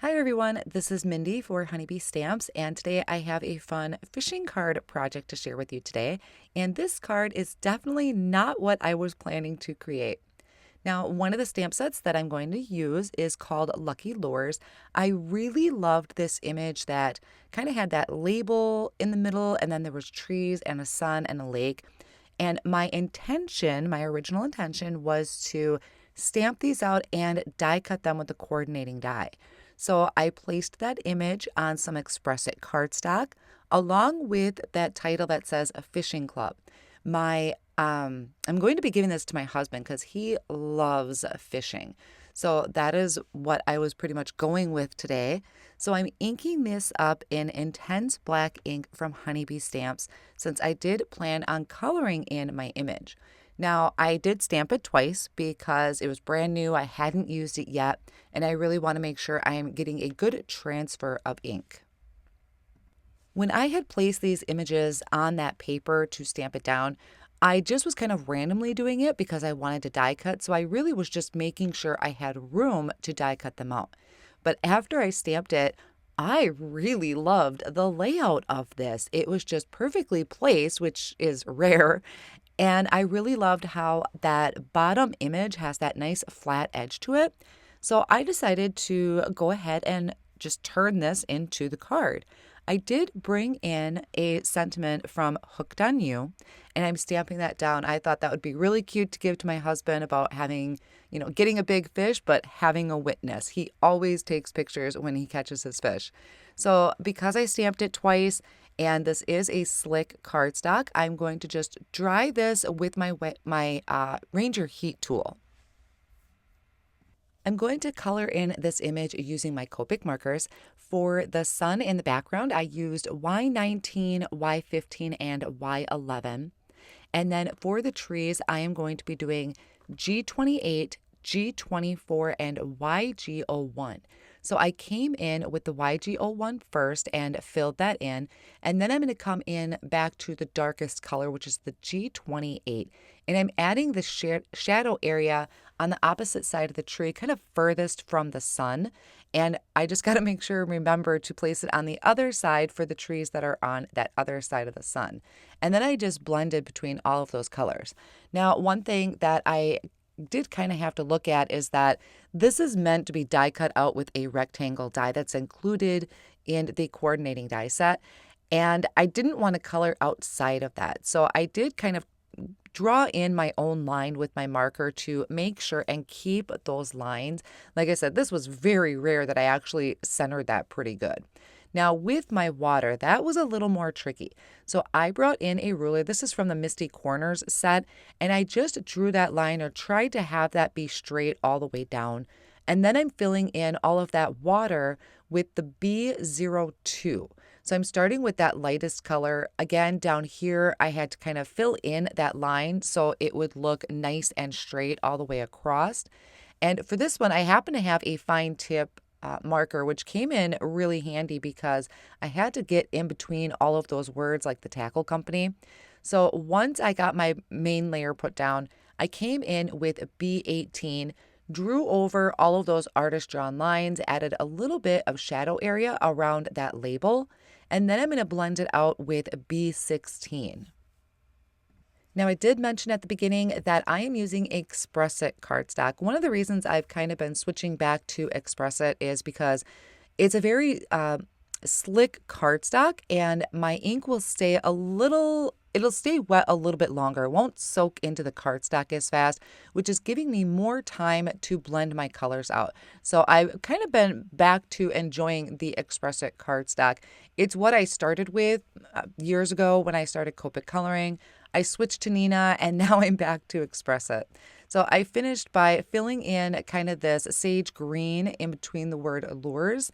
Hi everyone, this is Mindy for Honeybee Stamps, and today I have a fun fishing card project to share with you today. And this card is definitely not what I was planning to create. Now, one of the stamp sets that I'm going to use is called Lucky Lures. I really loved this image that kind of had that label in the middle, and then there was trees and a sun and a lake. And my intention, my original intention, was to stamp these out and die cut them with the coordinating die. So I placed that image on some It cardstock along with that title that says a fishing club. I'm going to be giving this to my husband because he loves fishing. So that is what I was pretty much going with today. So I'm inking this up in intense black ink from Honeybee Stamps since I did plan on coloring in my image. Now, I did stamp it twice because it was brand new. I hadn't used it yet, and I really want to make sure I am getting a good transfer of ink. When I had placed these images on that paper to stamp it down, I just was kind of randomly doing it because I wanted to die cut, so I really was just making sure I had room to die cut them out. But after I stamped it, I really loved the layout of this. It was just perfectly placed, which is rare, and I really loved how that bottom image has that nice flat edge to it. So I decided to go ahead and just turn this into the card. I did bring in a sentiment from Hooked on You, and I'm stamping that down. I thought that would be really cute to give to my husband about having, getting a big fish, but having a witness. He always takes pictures when he catches his fish. So because I stamped it twice, and this is a slick cardstock, I'm going to just dry this with my Ranger heat tool. I'm going to color in this image using my Copic markers. For the sun in the background, I used Y19, Y15, and Y11. And then for the trees, I am going to be doing G28, G24, and YG01. So I came in with the YG01 first and filled that in, and then I'm going to come in back to the darkest color, which is the G28, and I'm adding the shadow area on the opposite side of the tree, kind of furthest from the sun, and I just got to make sure and remember to place it on the other side for the trees that are on that other side of the sun. And then I just blended between all of those colors. Now, one thing that I did kind of have to look at is that this is meant to be die cut out with a rectangle die that's included in the coordinating die set. And I didn't want to color outside of that. So I did kind of draw in my own line with my marker to make sure and keep those lines. Like I said, this was very rare that I actually centered that pretty good. Now with my water, that was a little more tricky. So I brought in a ruler. This is from the Misti Corners set, and I just drew that line or tried to have that be straight all the way down. And then I'm filling in all of that water with the B02. So I'm starting with that lightest color. Again, down here, I had to kind of fill in that line so it would look nice and straight all the way across. And for this one, I happen to have a fine tip marker, which came in really handy because I had to get in between all of those words like the tackle company. So once I got my main layer put down, I came in with B18, drew over all of those artist drawn lines, added a little bit of shadow area around that label, and then I'm going to blend it out with B16. Now, I did mention at the beginning that I am using It cardstock. One of the reasons I've kind of been switching back to It is because it's a very slick cardstock, and my ink will stay it'll stay wet a little bit longer. It won't soak into the cardstock as fast, which is giving me more time to blend my colors out. So I've kind of been back to enjoying the It cardstock. It's what I started with years ago when I started Copic coloring. I switched to Nina, and now I'm back to Express It. So I finished by filling in kind of this sage green in between the word lures,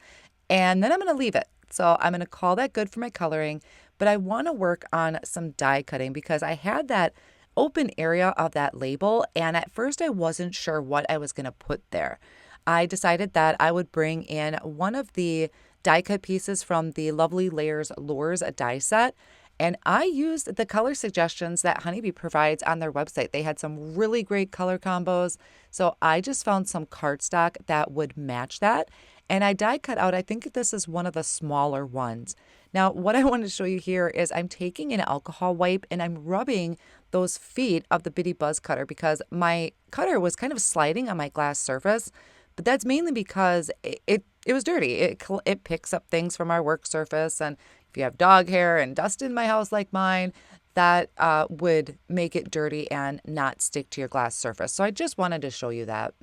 and then I'm going to leave it. So I'm going to call that good for my coloring, but I want to work on some die cutting because I had that open area of that label, and at first I wasn't sure what I was going to put there. I decided that I would bring in one of the die cut pieces from the Lovely Layers Lures die set, and I used the color suggestions that Honeybee provides on their website. They had some really great color combos. So I just found some cardstock that would match that. And I die cut out, I think this is one of the smaller ones. Now, what I want to show you here is I'm taking an alcohol wipe and I'm rubbing those feet of the Bitty Buzz cutter because my cutter was kind of sliding on my glass surface, but that's mainly because it was dirty. It picks up things from our work surface, and if you have dog hair and dust in my house like mine, that would make it dirty and not stick to your glass surface. So I just wanted to show you that.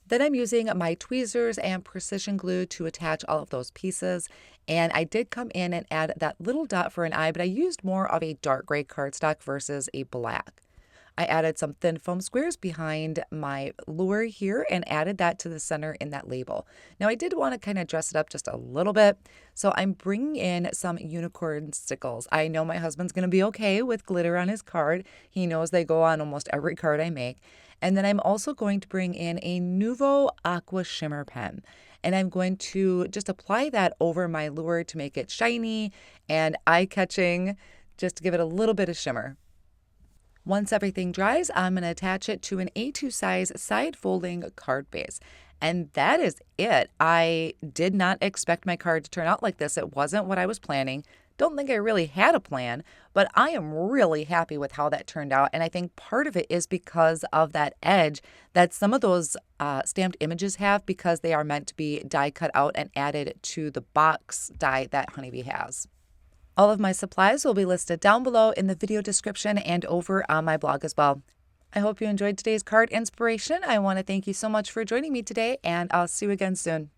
Then I'm using my tweezers and precision glue to attach all of those pieces. And I did come in and add that little dot for an eye, but I used more of a dark gray cardstock versus a black. I added some thin foam squares behind my lure here and added that to the center in that label. Now I did want to kind of dress it up just a little bit, so I'm bringing in some unicorn stickles. I know my husband's going to be okay with glitter on his card. He knows they go on almost every card I make. And then I'm also going to bring in a Nuvo Aqua Shimmer Pen. And I'm going to just apply that over my lure to make it shiny and eye-catching, just to give it a little bit of shimmer. Once everything dries, I'm going to attach it to an A2 size side folding card base. And that is it. I did not expect my card to turn out like this. It wasn't what I was planning. Don't think I really had a plan, but I am really happy with how that turned out. And I think part of it is because of that edge that some of those stamped images have, because they are meant to be die cut out and added to the box die that Honeybee has. All of my supplies will be listed down below in the video description and over on my blog as well. I hope you enjoyed today's card inspiration. I want to thank you so much for joining me today, and I'll see you again soon.